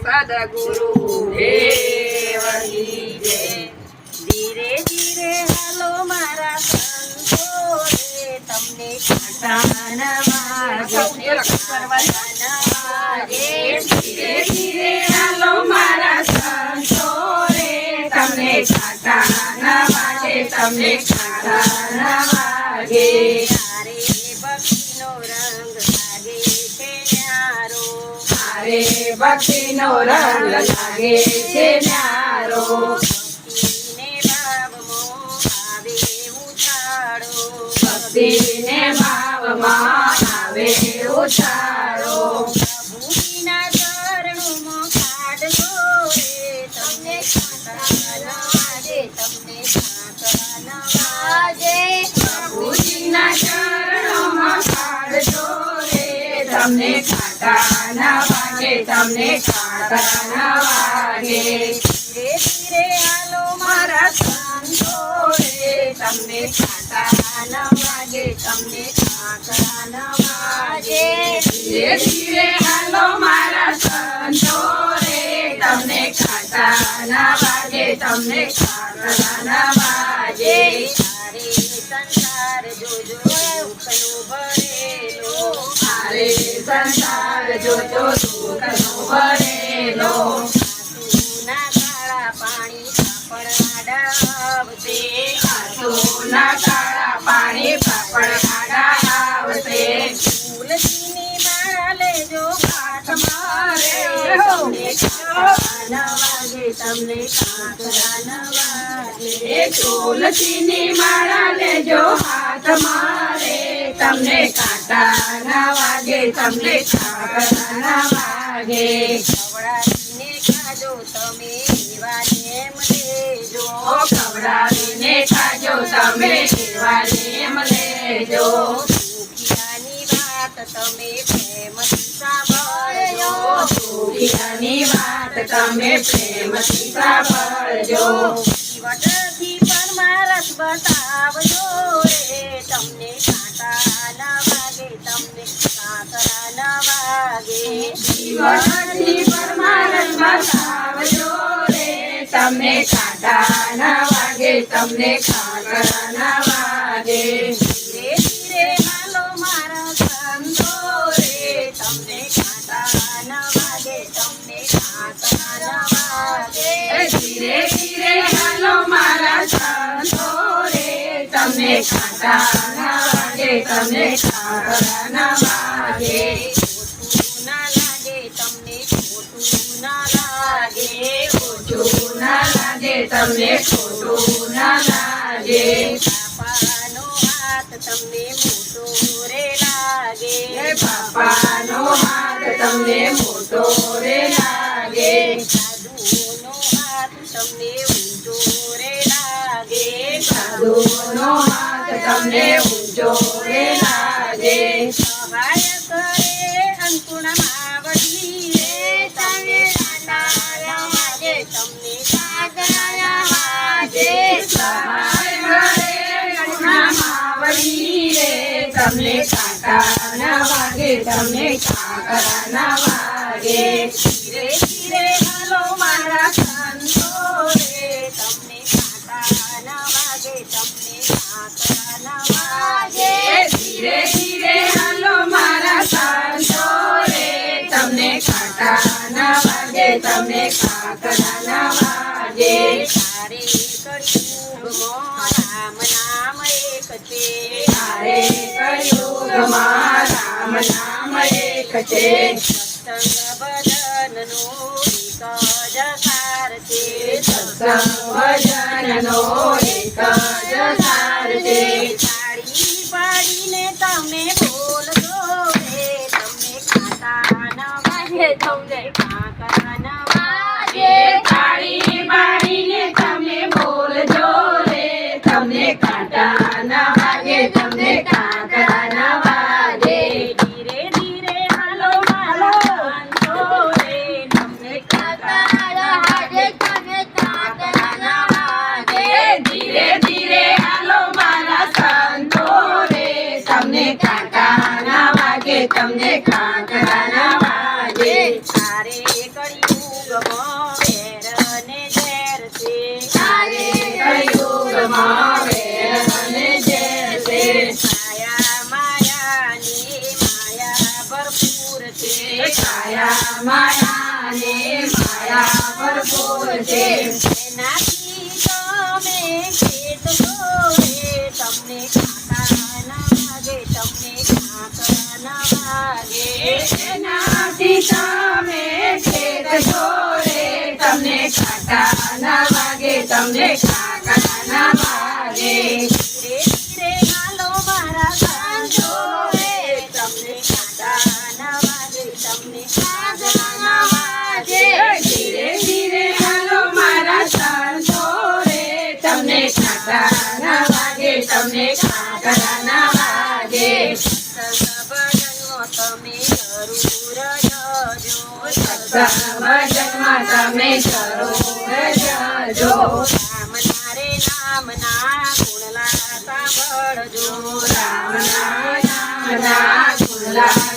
સદગુરુ દેવની જય. ધીરે ધીરે હાલો મારા સંતો રે તમને કાંટાના વાગે ધીરે ધીરે હાલો મારા સંતો રે તમને કાંટાના વાગે તમને કાંટાના વાગે. તારે ભક્તિનો રંગ લાગે છે ન્યારો તારે ભક્તિનો રંગ લાગે છે ન્યારો. ભક્તિને ભાવમાં આવે ઉછાળો. પ્રભુજીના ચરણોમાં કાઢલો રે તમને કાંટાના વાગે તમને કાંટાના વાગે. પ્રભુજીના ચરણોમાં કાઢલો રે તમને કાંટાના વાગે તમને કાંટાના વાગે. ધીરે ધીરે હાલો મારા સંતો રે તમને કાંટાના વાગે તમને કાંટાના વાગે. ધીરે ધીરે હાલો મારા સંતો રે તમને કાંટાના વાગે તમને કાંટાના વાગે. તારે સંસાર જોજો દુઃખનો ભરેલો તારે સંસાર જોજો દુઃખનો ભરેલો. આંસુના કાળા પાણી પાપડ આવશે આંસુના કાળા પાણી પાપડ આવશે. તુલસીની માળા લેજો હાથમાં રે તમને કાંટાના વાગે તમને કાંટાના વાગે. તુલસીની માળા લેજો હાથમાં રે તમને કાંટાના વાગે તમને કાંટાના વાગે. ખવડાવીને ખાજો તમે એવા નેમ લેજો ખવડાવીને ખાજો તમે એવા નેમ લેજો. દુખિયાની વાત તમે પ્રેમથી સાંભળજો દુખિયાની વાત તમે પ્રેમથી સાંભળજો. વટથી પરમારસ બતાવજો રે તમને કાંટાના વાગે તમને કાંટાના વાગે. વટથી પરમારસ બતાવજો રે તમને કાંટાના વાગે તમને કાંટાના વાગે. ધીરે ધીરે હાલો મારા સંતો રે તમને કાંટાના વાગે તમને કાંટાના વાગે. ધીરે ધીરે હાલો મારા સંતો રે તમને કાંટાના વાગે તમને કાંટાના વાગે. ખોટું ના લાગે તમને ખોટું ના લાગે ખોટું ના લાગે તમને ખોટું ના લાગે. બાપાનો હાથ તમને મોટો રે લાગે બાપાનો હાથ તમને મોટો રે લાગે. સાધુનો હાથ તમને ઊંચો રે લાગે સાધુનો હાથ તમને ઊંચો રે લાગે. સહાય કરે અંકુણા માવડી રે તમે કાંટાના વાગે તમને કાંટાના વાગે. સહાય કરે અંકુણા માવડી રે તમને કાંટાના વાગે તમને કાંટાના વાગે. ધીરે ધીરે હાલો મારા સંતો રે તમને કાંટાના વાગે તમને કાંટાના વાગે. ધીરે ધીરે હાલો મારા સંતો રે તમને કાંટાના વાગે તમને કાંટાના વાગે. તારે કળિયુગમાં રામ નામ એક છે તારે કળિયુગમાં રામ નામ એક છે. સત્સંગ ભજનનો એક જ સાર છે સત્સંગ ભજનનો એક જ સાર છે. તાળી પાડીને તમે બોલજો રે તમને કાંટાના વાગે તમને કાંટાના વાગે. તાળી પાડીને તમે બોલજો રે તમને કાંટાના વાગે તમને કાંટાના વાગે. ધીરે ધીરે હાલો મારા સંતો રે તમને કાંટાના વાગે તમને કાંટાના વાગે. ધીરે ધીરે હાલો મારા સંતો રે તમને કાંટાના વાગે તમને કાંટાના વાગે. તારે કળિયુગ માયાને માયા ભરપૂર છે એનાથી તમે ખેડશો રે તમને કાંટા ન વાગે તમને કાંક ન વાગે એનાથી તમે ખેડશો રે તમને કાંટા ન વાગે તમને કાંટા ન વાગે ધીરે ધીરે હાલો મારા સાંજો રે તમને કાંટા ન વાગે તમને કાંટા ન વાગે ધીરે ધીરે હાલો મારા સાંજો રે તમને કાંટા ન વાગે તમને કાંટા ન વાગે ભજનમાં તમે જરૂર જજો રામના રે નામના ગુણલા સાંભળજો રામના નામના ગુણલા